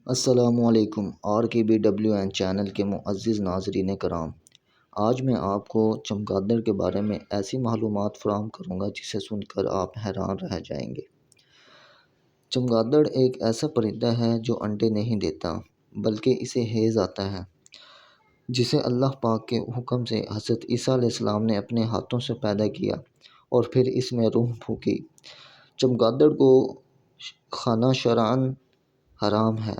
अस्सलामुअलैकुम RKBWN channel के मुअज़्ज़िज़ नाज़रीन कराम। आज मैं आपको चमगादड़ के बारे में ऐसी मालूमात फ़राहम करूँगा जिसे सुनकर आप हैरान रह जाएंगे। चमगादड़ एक ऐसा परिंदा है जो अंडे नहीं देता बल्कि इसे हैज़ आता है, जिसे अल्लाह पाक के हुक्म से हज़रत ईसा अलैहिस्सलाम ने अपने हाथों से पैदा किया और फिर इसमें रूह फूँकी। चमगादड़ को खाना शरअन हराम है